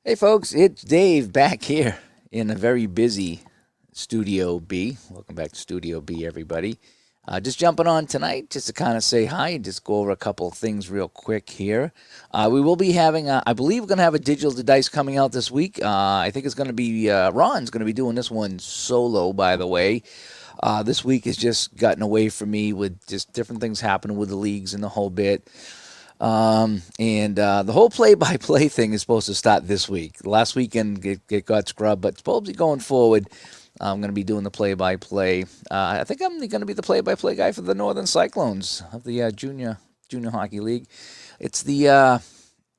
Hey folks, it's Dave back here in a very busy Studio B. Welcome back to Studio B, everybody. Just jumping on tonight just to kind of say hi and just go over a couple of things real quick here. We will be having, I believe we're going to have a Digital to Dice coming out this week. I think it's going to be, Ron's going to be doing this one solo, by the way. This week has just gotten away from me with just different things happening with the leagues and the whole bit. And the whole play-by-play thing is supposed to start this week. Last weekend it got scrubbed, but supposedly going forward, I'm going to be doing the play-by-play. I think I'm going to be the play-by-play guy for the Northern Cyclones of the junior hockey league. It's the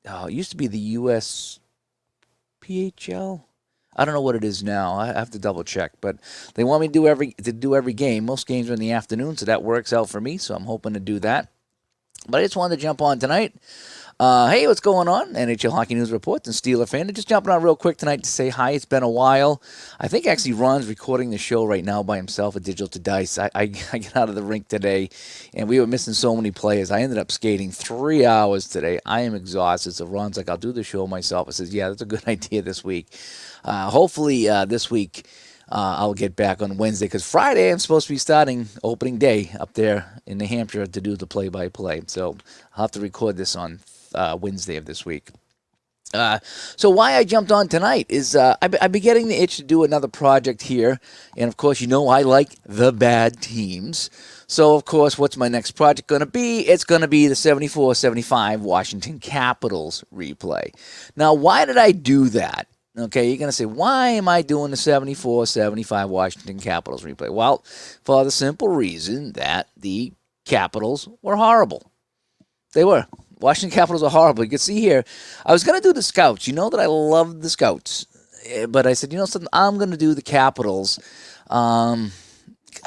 it used to be the USPHL. I don't know what it is now. I have to double check, but they want me to do every game. Most games are in the afternoon, so that works out for me. So I'm hoping to do that. But I just wanted to jump on tonight. Hey, what's going on? NHL Hockey News Reports and Steeler fan. Just jumping on real quick tonight to say hi. It's been a while. I think actually Ron's recording the show right now by himself at Digital to Dice. I got out of the rink today, and we were missing so many players. I ended up skating 3 hours today. I am exhausted. So Ron's like, I'll do the show myself. I says, yeah, that's a good idea this week. Hopefully this week I'll get back on Wednesday because Friday I'm supposed to be starting opening day up there in New Hampshire to do the play-by-play. So I'll have to record this on Wednesday of this week. So why I jumped on tonight is I've been getting the itch to do another project here. And, of course, you know I like the bad teams. So, of course, what's my next project going to be? It's going to be the 74-75 Washington Capitals replay. Now, why did I do that? Okay, you're going to say, why am I doing the 74-75 Washington Capitals replay? Well, for the simple reason that the Capitals were horrible. They were. Washington Capitals are horrible. You can see here, I was going to do the Scouts. You know that I love the Scouts. But I said, you know something, I'm going to do the Capitals. I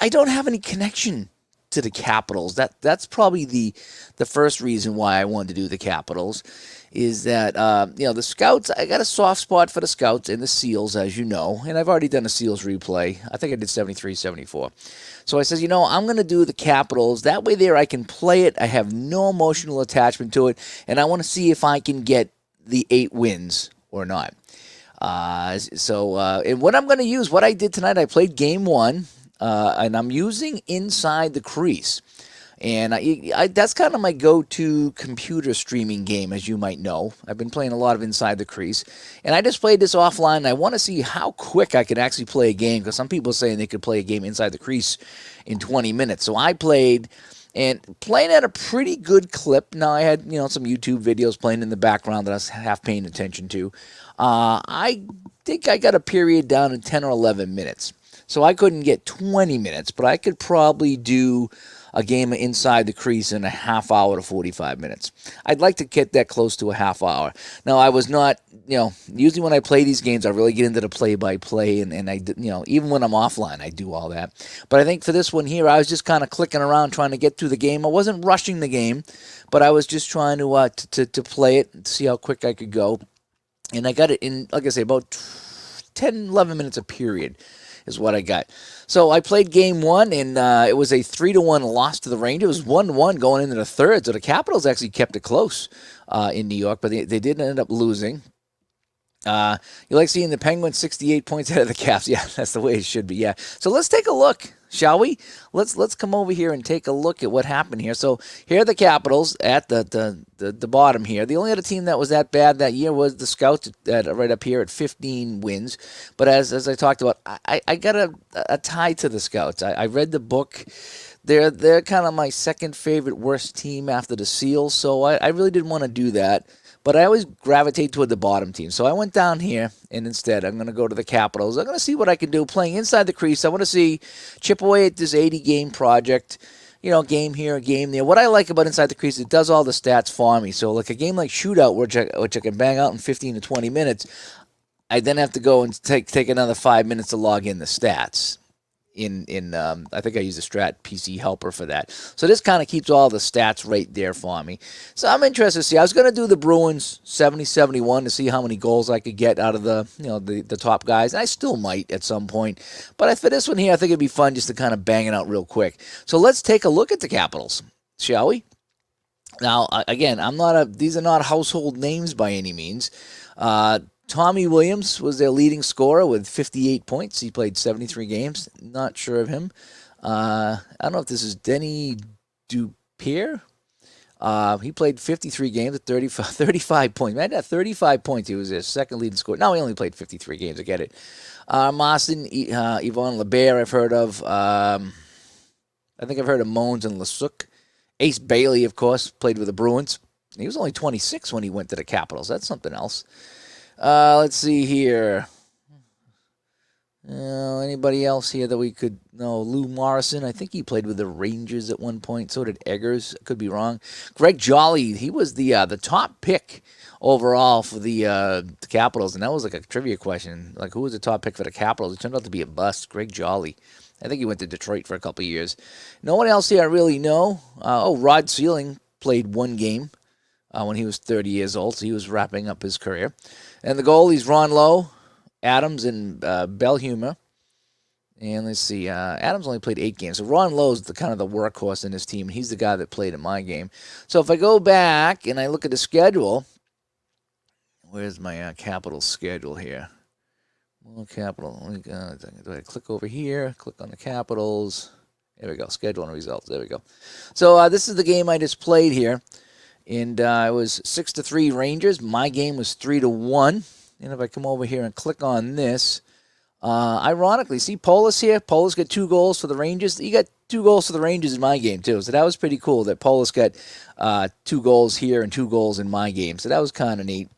don't have any connection to the Capitals. That's probably the first reason why I wanted to do the Capitals. Is that, the Scouts, I got a soft spot for the Scouts and the Seals, as you know, and I've already done a Seals replay. I think I did 73, 74. So I says, I'm going to do the Capitals. That way there I can play it. I have no emotional attachment to it, and I want to see if I can get the 8 wins or not. And what I'm going to use, what I did tonight, I played game 1, and I'm using Inside the Crease. And that's kind of my go-to computer streaming game, as you might know. I've been playing a lot of Inside the Crease. And I just played this offline, and I want to see how quick I can actually play a game, because some people are saying they could play a game Inside the Crease in 20 minutes. So I played, and playing at a pretty good clip. Now, I had, some YouTube videos playing in the background that I was half paying attention to. I think I got a period down in 10 or 11 minutes. So I couldn't get 20 minutes, but I could probably do a game Inside the Crease in a half hour to 45 minutes. I'd like to get that close to a half hour. Now, I was not, usually when I play these games, I really get into the play-by-play, and I, even when I'm offline, I do all that. But I think for this one here, I was just kind of clicking around trying to get through the game. I wasn't rushing the game, but I was just trying to play it, to see how quick I could go. And I got it in, like I say, about 10, 11 minutes a period is what I got. So I played game 1, and it was a 3-1 loss to the Rangers. It was 1-1 going into the third, so the Capitals actually kept it close in New York, but they did end up losing. You like seeing the Penguins 68 points ahead of the Caps. Yeah, that's the way it should be, yeah. So let's take a look, shall we? Let's come over here and take a look at what happened here. So here are the Capitals at the bottom here. The only other team that was that bad that year was the Scouts right up here at 15 wins. But as I talked about, I got a tie to the Scouts. I read the book. They're kind of my second favorite worst team after the Seals, so I really didn't want to do that. But I always gravitate toward the bottom team. So I went down here, and instead I'm going to go to the Capitals. I'm going to see what I can do playing Inside the Crease. I want to see chip away at this 80-game project. Game here, a game there. What I like about Inside the Crease, it does all the stats for me. So like a game like Shootout, which I can bang out in 15 to 20 minutes, I then have to go and take another 5 minutes to log in the stats. I think I use a Strat PC Helper for that. So this kind of keeps all the stats right there for me. So I'm interested to see. I was going to do the Bruins 70-71 to see how many goals I could get out of the top guys. And I still might at some point. But for this one here, I think it'd be fun just to kind of bang it out real quick. So let's take a look at the Capitals, shall we? Now, again, these are not household names by any means. Tommy Williams was their leading scorer with 58 points. He played 73 games. Not sure of him. I don't know if this is Denny Dupierre. He played 53 games at 35 points. Man, at 35 points, he was their second leading scorer. No, he only played 53 games. I get it. Marston, Yvonne LeBert, I've heard of. I think I've heard of Moans and Lasuk. Ace Bailey, of course, played with the Bruins. He was only 26 when he went to the Capitals. That's something else. Let's see here. Anybody else here that we could know? Lou Morrison, I think he played with the Rangers at one point. So did Eggers. Could be wrong. Greg Jolly, he was the top pick overall for the Capitals, and that was like a trivia question. Like, who was the top pick for the Capitals? It turned out to be a bust. Greg Jolly. I think he went to Detroit for a couple of years. No one else here I really know. Rod Sealing played one game when he was 30 years old, so he was wrapping up his career. And the goalies, Ron Lowe, Adams, and Belhumer. And let's see, Adams only played 8 games. So Ron Lowe's the kind of the workhorse in his team. He's the guy that played in my game. So if I go back and I look at the schedule, where's my Capitals schedule here? Well, Capital. Do I click over here? Click on the Capitals. There we go. Schedule and results. There we go. So this is the game I just played here. And it was 6-3 Rangers. My game was 3-1. And if I come over here and click on this, ironically, see Polis here? Polis got 2 goals for the Rangers. He got 2 goals for the Rangers in my game, too. So that was pretty cool that Polis got 2 goals here and 2 goals in my game. So that was kind of neat.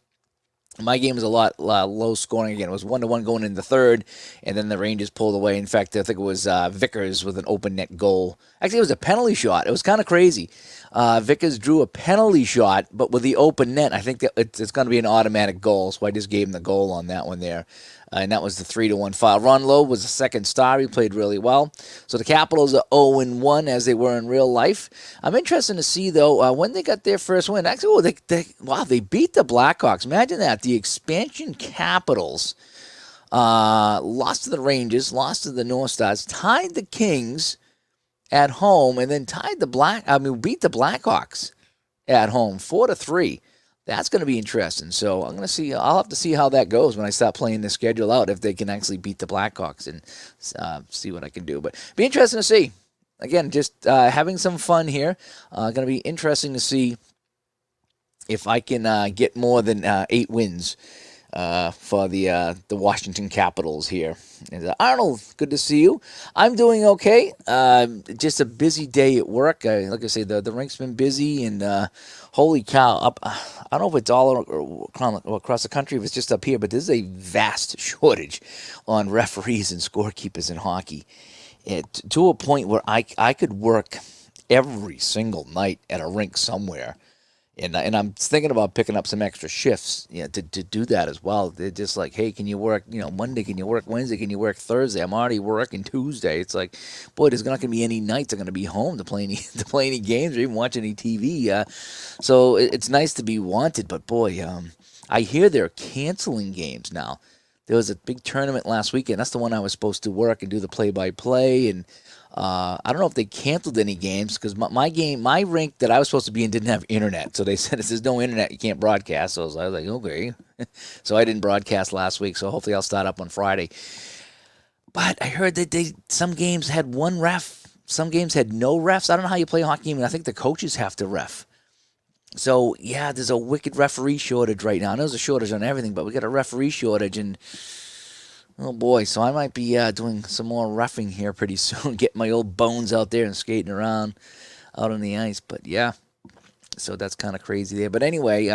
My game was a lot low scoring again. It was 1-1 going into the third, and then the Rangers pulled away. In fact, I think it was Vickers with an open net goal. Actually, it was a penalty shot. It was kind of crazy. Vickers drew a penalty shot, but with the open net, I think that it's going to be an automatic goal, so I just gave him the goal on that one there. And that was the 3-1 file. Ron Lowe was the second star. He played really well. So the Capitals are 0-1 as they were in real life. I'm interested to see, though, when they got their first win. Actually, they beat the Blackhawks. Imagine that. The expansion Capitals lost to the Rangers, lost to the North Stars, tied the Kings at home, and then beat the Blackhawks at home 4-3. That's going to be interesting. So I'm going to see. I'll have to see how that goes when I start playing the schedule out, if they can actually beat the Blackhawks, and see what I can do. But be interesting to see. Again, just having some fun here. Going to be interesting to see if I can get more than 8 wins for the Washington Capitals here. And, Arnold, good to see you. I'm doing okay. Just a busy day at work. Like I say, the rink's been busy, and holy cow! I don't know if it's all across the country, if it's just up here, but there's a vast shortage on referees and scorekeepers in hockey. To a point where I could work every single night at a rink somewhere. And I'm thinking about picking up some extra shifts, to do that as well. They're just like, hey, can you work, Monday? Can you work Wednesday? Can you work Thursday? I'm already working Tuesday. It's like, boy, there's not going to be any nights I'm going to be home to play any games or even watch any TV. So it's nice to be wanted, but boy, I hear they're canceling games now. There was a big tournament last weekend. That's the one I was supposed to work and do the play-by-play, and I don't know if they canceled any games, because my rink that I was supposed to be in didn't have internet. So they said, if there's no internet, you can't broadcast. So I was like, okay. So I didn't broadcast last week. So hopefully I'll start up on Friday. But I heard that some games had one ref. Some games had no refs. I don't know how you play a hockey game, and I think the coaches have to ref. So, yeah, there's a wicked referee shortage right now. I know there's a shortage on everything, but we got a referee shortage, and oh boy, so I might be doing some more roughing here pretty soon, getting my old bones out there and skating around out on the ice. But yeah, so that's kind of crazy there. But anyway,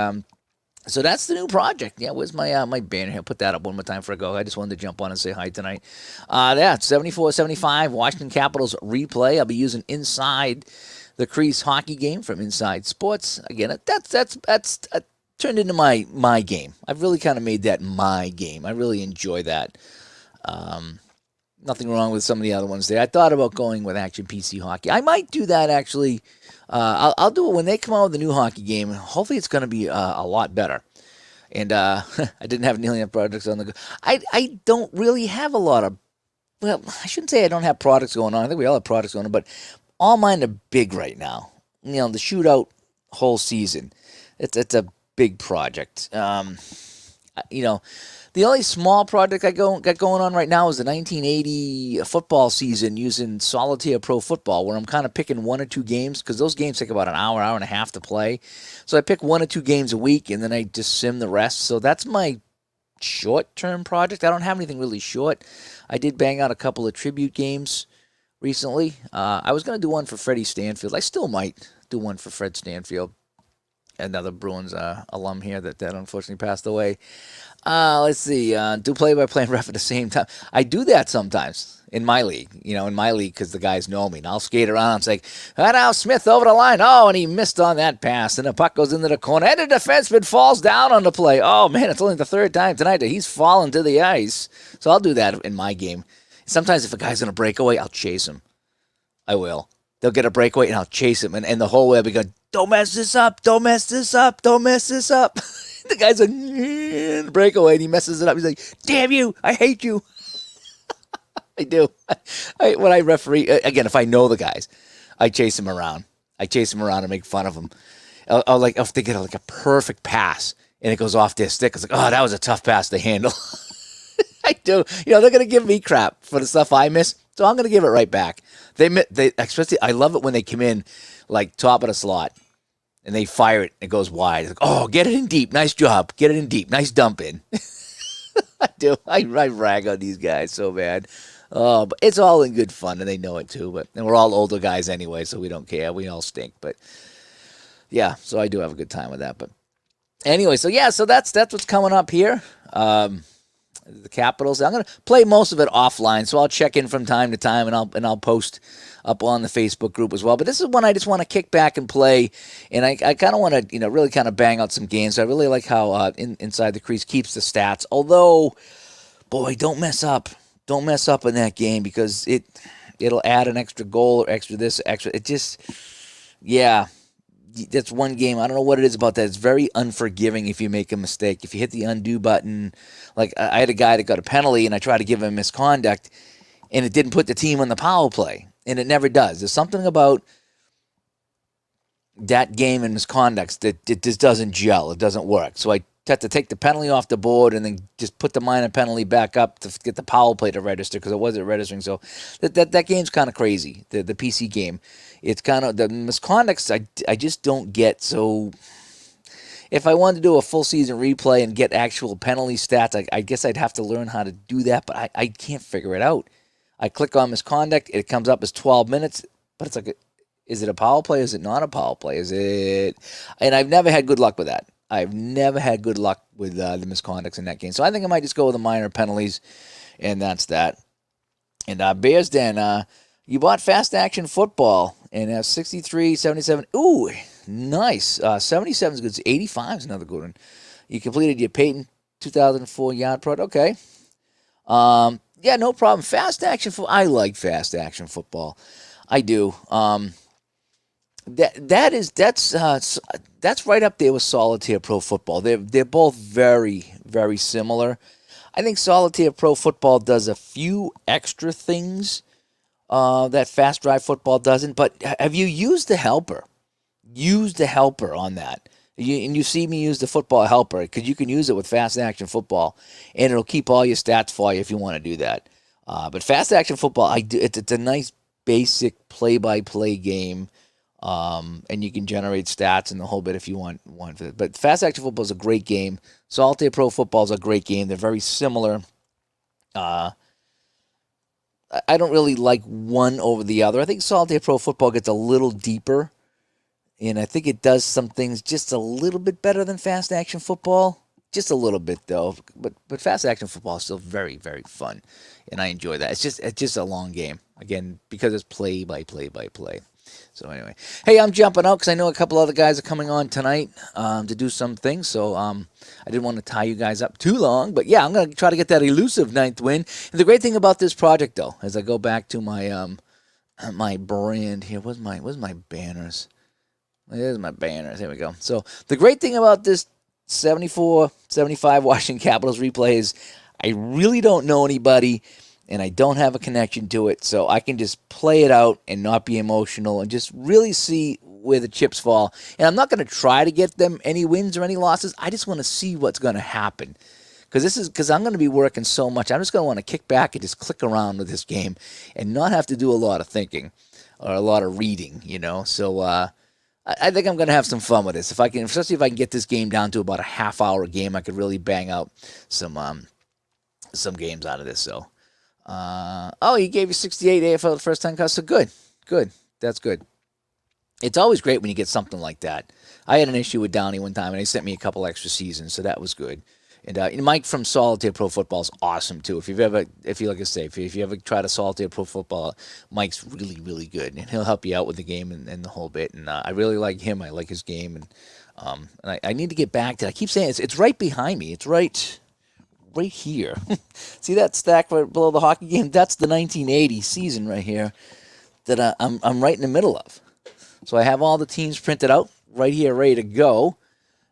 so that's the new project. Yeah, where's my banner here? Put that up one more time for a go. I just wanted to jump on and say hi tonight. 74-75 Washington Capitals replay. I'll be using Inside the Crease hockey game from Inside Sports. Again, that's turned into my game. I've really kind of made that my game. I really enjoy that. Nothing wrong with some of the other ones there. I thought about going with Action PC Hockey. I might do that, actually. I'll do it when they come out with the new hockey game. Hopefully it's going to be a lot better. And I didn't have nearly enough projects on the go. I don't really have a lot of, well, I shouldn't say I don't have products going on. I think we all have products going on, but all mine are big right now. The shootout whole season. It's a big project. You know, the only small project I got going on right now is the 1980 football season using Solitaire Pro Football, where I'm kind of picking one or two games because those games take about an hour, hour and a half to play. So I pick one or two games a week, and then I just sim the rest. So that's my short-term project. I don't have anything really short. I did bang out a couple of tribute games recently. I was going to do one for Freddie Stanfield. I still might do one for Fred Stanfield, another Bruins alum here that unfortunately passed away. Let's see. Do play-by-play and ref at the same time. I do that sometimes in my league. Because the guys know me. And I'll skate around and say, now Smith over the line. Oh, and he missed on that pass. And the puck goes into the corner. And the defenseman falls down on the play. Oh, man, it's only the third time tonight that he's fallen to the ice. So I'll do that in my game. Sometimes if a guy's going to break away, I'll chase him. I will. They'll get a breakaway, and I'll chase him. And the whole way I'll be going, don't mess this up, don't mess this up, don't mess this up. The guy's like, breakaway, and he messes it up. He's like, damn you, I hate you. I do. When I referee, again, if I know the guys, I chase him around. I chase him around and make fun of them. If they get a perfect pass, and it goes off their stick, it's like, oh, that was a tough pass to handle. I do. They're going to give me crap for the stuff I miss, so I'm going to give it right back. They especially, I love it when they come in like top of the slot and they fire it and it goes wide. It's like, oh, get it in deep. Nice job. Get it in deep. Nice dump in. I do. I rag on these guys so bad. But it's all in good fun, and they know it too. And we're all older guys anyway, so we don't care. We all stink. But yeah, so I do have a good time with that. But anyway, so that's what's coming up here. The Capitals. I'm going to play most of it offline, so I'll check in from time to time, and I'll post up on the Facebook group as well. But this is one I just want to kick back and play, and I kind of want to really kind of bang out some games. I really like how Inside the Crease keeps the stats. Although, boy, don't mess up in that game because it'll add an extra goal or extra this, extra. It just, yeah. That's one game. I don't know what it is about that. It's very unforgiving if you make a mistake. If you hit the undo button, like I had a guy that got a penalty and I tried to give him misconduct and it didn't put the team on the power play. And it never does. There's something about that game and misconduct that it just doesn't gel. It doesn't work. So I had to take the penalty off the board and then just put the minor penalty back up to get the power play to register because it wasn't registering. So that game's kind of crazy, the PC game. It's kind of the misconducts I just don't get. So if I wanted to do a full season replay and get actual penalty stats, I guess I'd have to learn how to do that, but I can't figure it out. I click on misconduct, it comes up as 12 minutes, but it's like, is it a power play? Is it not a power play? Is it? And I've never had good luck with that. I've never had good luck with the misconducts in that game. So I think I might just go with the minor penalties, and that's that. And Bears Den, you bought Fast Action Football, and 63, 77. Ooh, nice. 77 is good. 85 is another good one. You completed your Peyton 2004 yard prod. Okay. Yeah, no problem. Fast Action Football. I like Fast Action Football. I do. That's right up there with Solitaire Pro Football. They're both very, very similar. I think Solitaire Pro Football does a few extra things that Fast Drive Football doesn't. But have you used the helper? Use the helper on that. And you see me use the football helper because you can use it with Fast Action Football, and it'll keep all your stats for you if you want to do that. But Fast Action Football, it's a nice basic play-by-play game. And you can generate stats and the whole bit if you want. But Fast Action Football is a great game. Solitaire Pro Football is a great game. They're very similar. I don't really like one over the other. I think Solitaire Pro Football gets a little deeper, and I think it does some things just a little bit better than Fast Action Football. Just a little bit, though. But Fast Action Football is still very, very fun, and I enjoy that. It's just a long game, again, because it's play-by-play. So anyway, hey, I'm jumping out because I know a couple other guys are coming on tonight to do some things. So I didn't want to tie you guys up too long. But yeah, I'm going to try to get that elusive 9th win. And the great thing about this project, though, as I go back to my my brand here, where's my banners? There's my banners. There we go. So the great thing about this 74-75 Washington Capitals replay is I really don't know anybody, and I don't have a connection to it, so I can just play it out and not be emotional and just really see where the chips fall. And I'm not going to try to get them any wins or any losses. I just want to see what's going to happen. because I'm going to be working so much. I'm just going to want to kick back and just click around with this game and not have to do a lot of thinking or a lot of reading, So I think I'm going to have some fun with this. If I can, especially if I can get this game down to about a half-hour game, I could really bang out some games out of this. So, he gave you 68 AFL the first time, so good, that's good. It's always great when you get something like that. I had an issue with Downey one time, and they sent me a couple extra seasons, so that was good. And Mike from Solitaire Pro Football is awesome too. If you ever try to Solitaire Pro Football, Mike's really, really good, and he'll help you out with the game and the whole bit. And I really like him. I like his game, and I need to get back to it. I keep saying it's right behind me. It's right here. See that stack right below the hockey game? That's the 1980 season right here that I'm right in the middle of. So I have all the teams printed out right here, ready to go,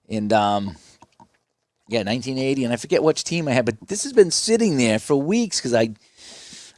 and 1980, and I forget which team I had, but this has been sitting there for weeks because I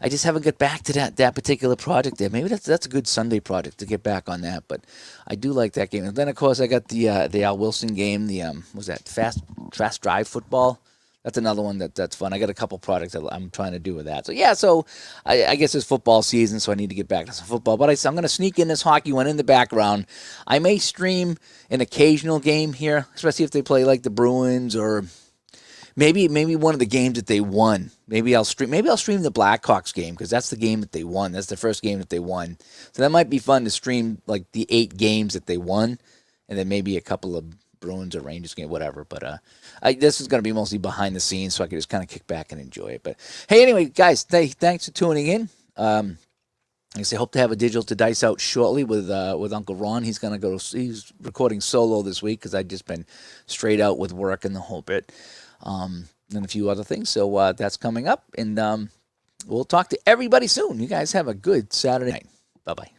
just haven't got back to that particular project there. Maybe that's a good Sunday project to get back on that, but I do like that game. And then, of course, I got the Al Wilson game, was that Fast Drive Football? That's another one that's fun. I got a couple projects that I'm trying to do with that. So, I guess it's football season, so I need to get back to some football. But I'm going to sneak in this hockey one in the background. I may stream an occasional game here, especially if they play like the Bruins or maybe one of the games that they won. Maybe I'll stream the Blackhawks game because that's the game that they won. That's the first game that they won. So that might be fun to stream like the 8 games that they won, and then maybe a couple of Bruins or Rangers game, whatever. But this is going to be mostly behind the scenes, so I can just kind of kick back and enjoy it. But hey, anyway, guys, thanks for tuning in. Like I say, hope to have a Digital to Dice out shortly with Uncle Ron. He's recording solo this week because I've just been straight out with work and the whole bit, and a few other things. So that's coming up, and we'll talk to everybody soon. You guys have a good Saturday night. Bye bye.